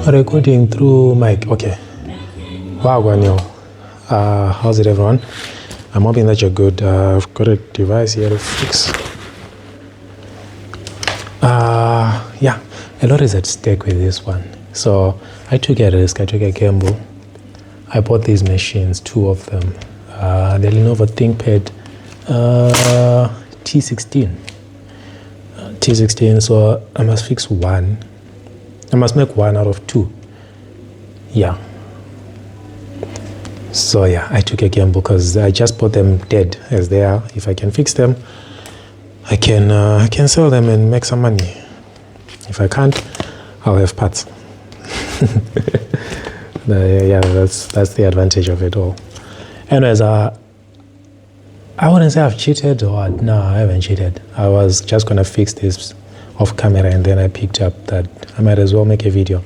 Recording through mic. Okay. Wow, Guanyo. How's it, everyone? I'm hoping that you're good. I've got a device here to fix. Yeah, a lot is at stake with this one. So I took a risk. I took a gamble. I bought these machines, two of them. The Lenovo Thinkpad T16. T16. So I must fix one. I must make one out of two. Yeah. So yeah, I took a gamble because I just bought them dead as they are. If I can fix them, I can sell them and make some money. If I can't, I'll have parts. Yeah, that's the advantage of it all. Anyways, I wouldn't say I've cheated or no, I haven't cheated. I was just gonna fix this off camera and then I picked up that I might as well make a video.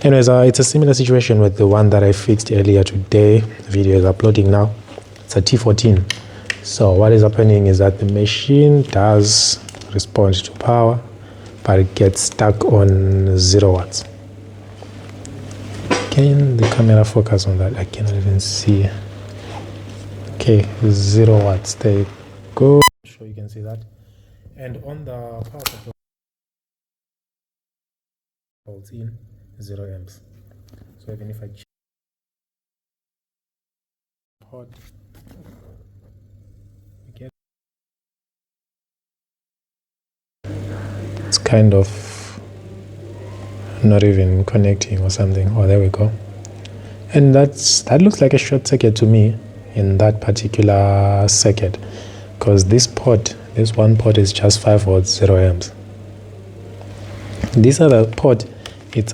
Anyways, it's a similar situation with the one that I fixed earlier today. The video is uploading now. It's a T14. So what is happening is that the machine does respond to power, but it gets stuck on 0 watts. Can the camera focus on that? I cannot even see. Okay, 0 watts. There you go. I'm sure you can see that. And on the power supply, holds in 0 amps. So even if I change port, it's kind of not even connecting or something. Oh, there we go. And that looks like a short circuit to me in that particular circuit, because this one port is just 5 volts, 0 amps. This other port, it's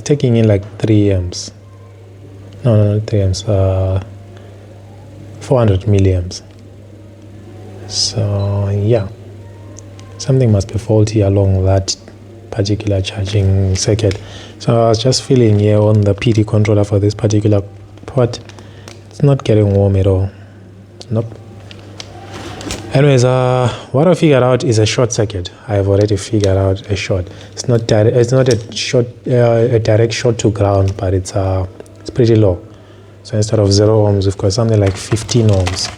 taking in like 3 amps. No, not 3 amps. 400 milliamps. So yeah, something must be faulty along that particular charging circuit. So I was just feeling here on the PD controller for this particular port. It's not getting warm at all. Nope. Anyways, what I figured out is a short circuit. I've already figured out a short. It's not a direct short to ground, but it's pretty low. So instead of 0 ohms, we've got something like 15 ohms.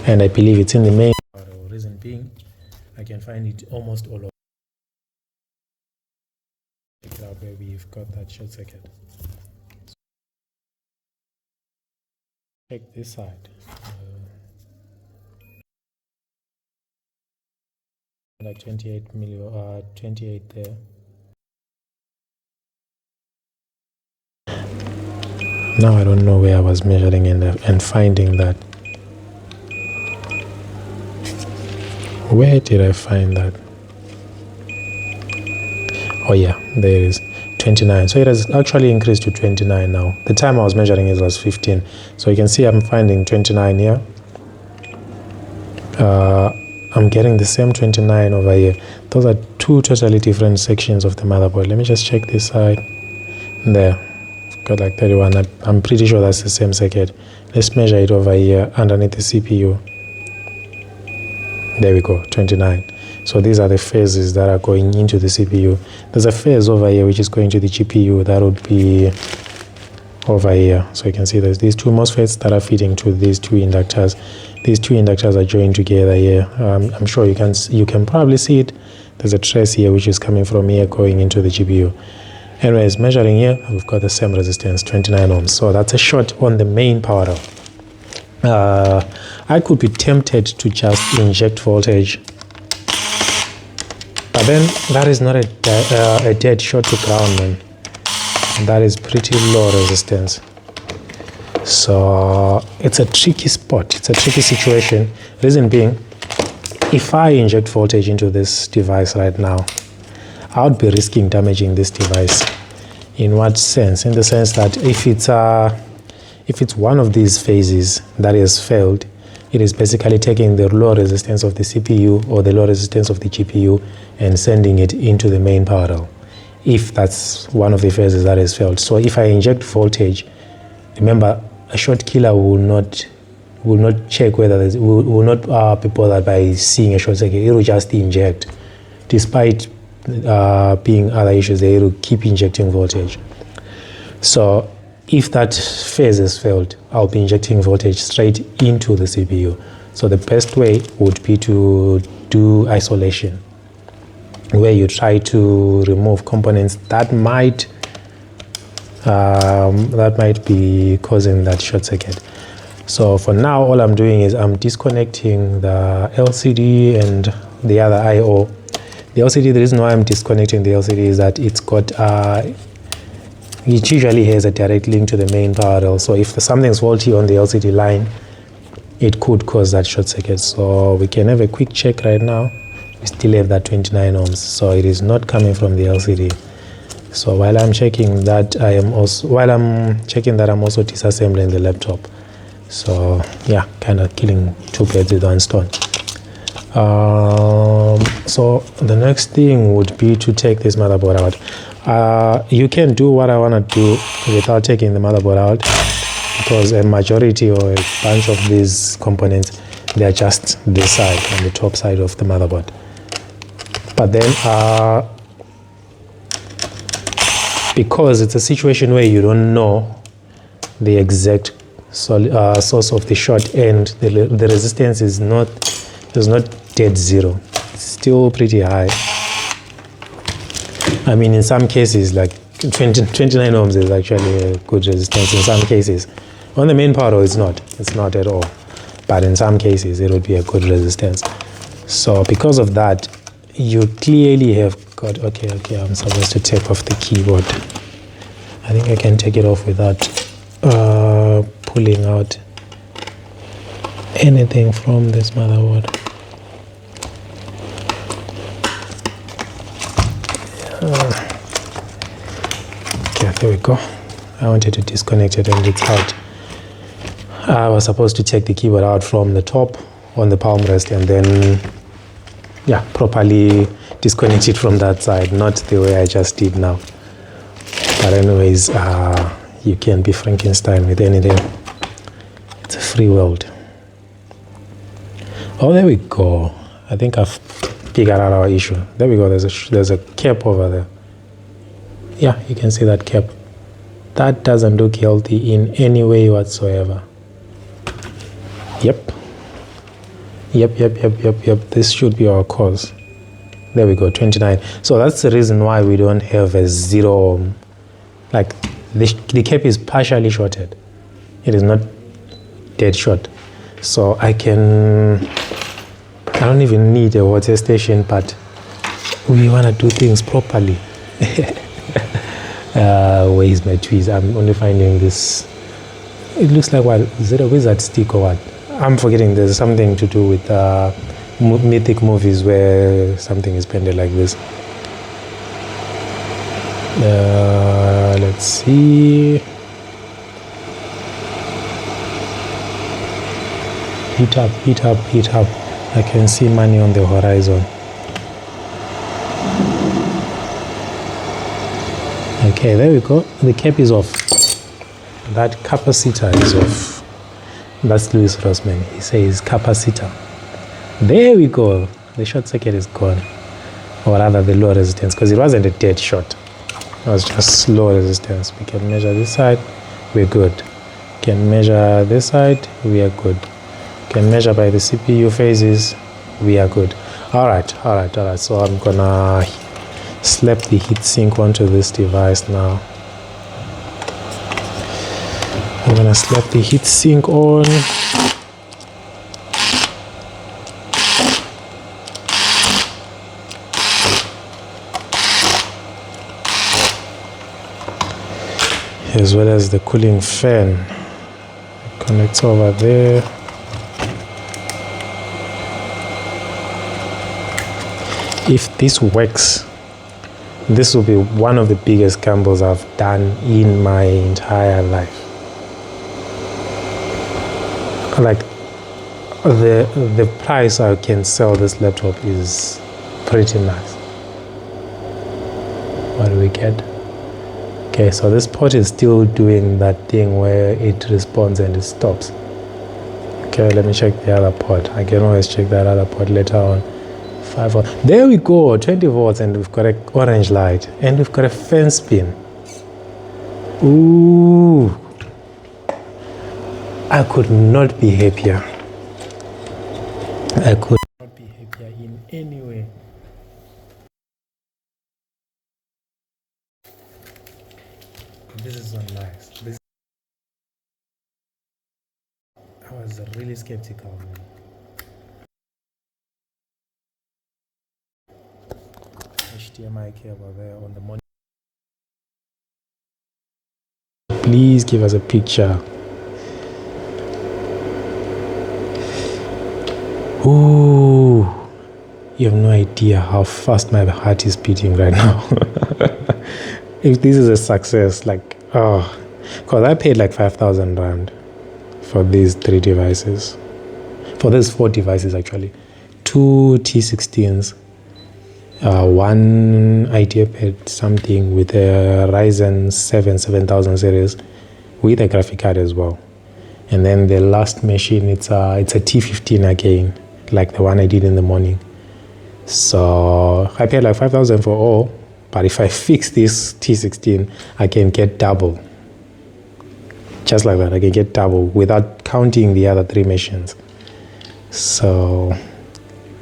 And I believe it's in the main. The reason being, I can find it almost all over. Check out where we've got that short circuit. Check this side. Like 28 there. Now I don't know where I was measuring and finding that. Where did I find that? Oh yeah, there it is, 29. So it has actually increased to 29 now. The time I was measuring it was 15. So you can see I'm finding 29 here. I'm getting the same 29 over here. Those are two totally different sections of the motherboard. Let me just check this side. There, got like 31. I'm pretty sure that's the same circuit. Let's measure it over here underneath the CPU. There we go, 29. So these are the phases that are going into the CPU. There's a phase over here which is going to the GPU. That would be over here. So you can see there's these two MOSFETs that are feeding to these two inductors. These two inductors are joined together here. I'm sure you can probably see it. There's a trace here which is coming from here going into the GPU. Anyways, measuring here, we've got the same resistance, 29 ohms. So that's a short on the main power rail. I could be tempted to just inject voltage, but then that is not a dead short to ground, man. That is pretty low resistance. So it's a tricky spot. It's a tricky situation. Reason being, if I inject voltage into this device right now, I would be risking damaging this device. In what sense? In the sense that if it's one of these phases that has failed, it is basically taking the low resistance of the CPU or the low resistance of the GPU and sending it into the main power rail, if that's one of the phases that has failed. So if I inject voltage, remember, a short killer will not check whether will not be bothered by seeing a short circuit. It will just inject, despite being other issues, they will keep injecting voltage. So if that phase has failed, I'll be injecting voltage straight into the CPU. So the best way would be to do isolation, where you try to remove components that might be causing that short circuit. So for now, all I'm doing is I'm disconnecting the LCD and the other I/O. The LCD, the reason why I'm disconnecting the LCD is that it's got it usually has a direct link to the main power rail. So if something's faulty on the LCD line, it could cause that short circuit. So we can have a quick check right now. We still have that 29 ohms, so it is not coming from the LCD. So while I'm checking that, I'm also disassembling the laptop. So yeah, kind of killing two birds with one stone. So the next thing would be to take this motherboard out. You can do what I want to do without taking the motherboard out, because a majority or a bunch of these components, they are just this side, on the top side of the motherboard. But then because it's a situation where you don't know the exact source of the short, and the resistance is not dead zero, it's still pretty high. I mean, in some cases, like 29 ohms is actually a good resistance. In some cases, on the main power, it's not at all, but in some cases it would be a good resistance. So because of that, you clearly have got, okay, I'm supposed to take off the keyboard. I think I can take it off without pulling out anything from this motherboard. Okay, there we go. I wanted to disconnect it and it's out. I was supposed to take the keyboard out from the top on the palm rest and then properly disconnect it from that side, not the way I just did now. But anyways, you can be Frankenstein with anything. It's a free world. Oh, there we go. I think I've figured out our issue. There we go. There's a cap over there. Yeah, you can see that cap. That doesn't look healthy in any way whatsoever. Yep. This should be our cause. There we go, 29. So that's the reason why we don't have a 0 ohm. Like the cap is partially shorted. It is not dead short. So I don't even need a water station, but we want to do things properly. Where's my tweeze? I'm only finding this. It looks like, what is it, a wizard stick or what? I'm forgetting. There's something to do with mythic movies where something is bended like this. Let's see. Heat up. I can see money on the horizon. Okay, there we go. The cap is off. That capacitor is off. That's Louis Rossman. He says capacitor. There we go. The short circuit is gone. Or rather the low resistance, because it wasn't a dead short. It was just low resistance. We can measure this side, we're good. We can measure this side, we are good. We can measure by the CPU phases, we are good. Alright. So I'm gonna slap the heatsink onto this device now. I'm gonna slap the heatsink on. As well as the cooling fan. It connects over there. If this works, this will be one of the biggest gambles I've done in my entire life. Like the price I can sell this laptop is pretty nice. What do we get? Okay, so this port is still doing that thing where it responds and it stops. Okay, let me check the other port. I can always check that other port later on. 5 volts. There we go, 20 volts, and we've got an orange light, and we've got a fan spin. Ooh, I could not be happier. I could not be happier in any way. This is not nice. I was really skeptical, man. HDMI cable there on the monitor. Please give us a picture. Ooh, you have no idea how fast my heart is beating right now. If this is a success, like, oh, because I paid like 5,000 rand for these 3 devices, for these 4 devices actually, 2 T16s, 1 IdeaPad something with a Ryzen 7 7000 series with a graphic card as well, and then the last machine, it's a T15 again, like the one I did in the morning. So I paid like 5,000 for all, but if I fix this T16, I can get double. Just like that, I can get double without counting the other 3 machines. So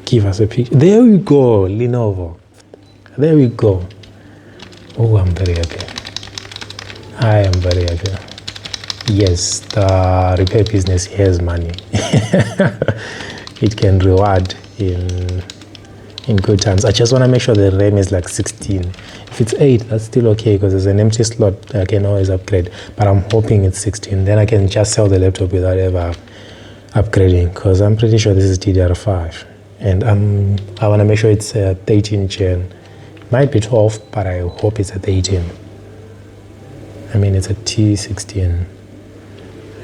give us a picture. There we go, Lenovo. There we go. Oh, I'm very happy. I am very happy. Yes, the repair business has money. It can reward in good times. I just want to make sure the RAM is like 16. If it's 8, that's still okay, because there's an empty slot I can always upgrade, but I'm hoping it's 16. Then I can just sell the laptop without ever upgrading, because I'm pretty sure this is DDR5, and I want to make sure it's a 13 gen. Might be 12, but I hope it's a 13. I mean, it's a T16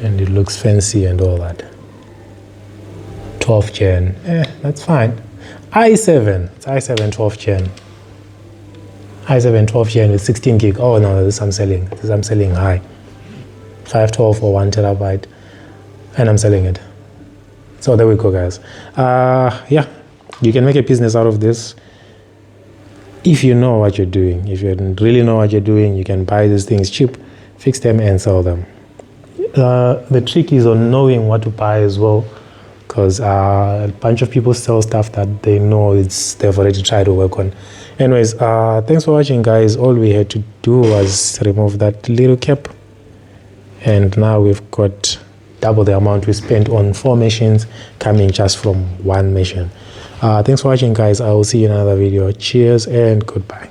and it looks fancy and all that. 12 gen, that's fine. i7, it's i7 12 gen. i7 12 gen with 16 gig. Oh no, this I'm selling. This I'm selling high. 512 or 1 terabyte, and I'm selling it. So there we go, guys. Yeah, you can make a business out of this if you know what you're doing. If you really know what you're doing, you can buy these things cheap, fix them, and sell them. The trick is on knowing what to buy as well, because a bunch of people sell stuff that they know they've already tried to work on. Anyways, thanks for watching, guys. All we had to do was remove that little cap, and now we've got double the amount we spent on 4 machines coming just from 1 machine. Thanks for watching, guys. I will see you in another video. Cheers and goodbye.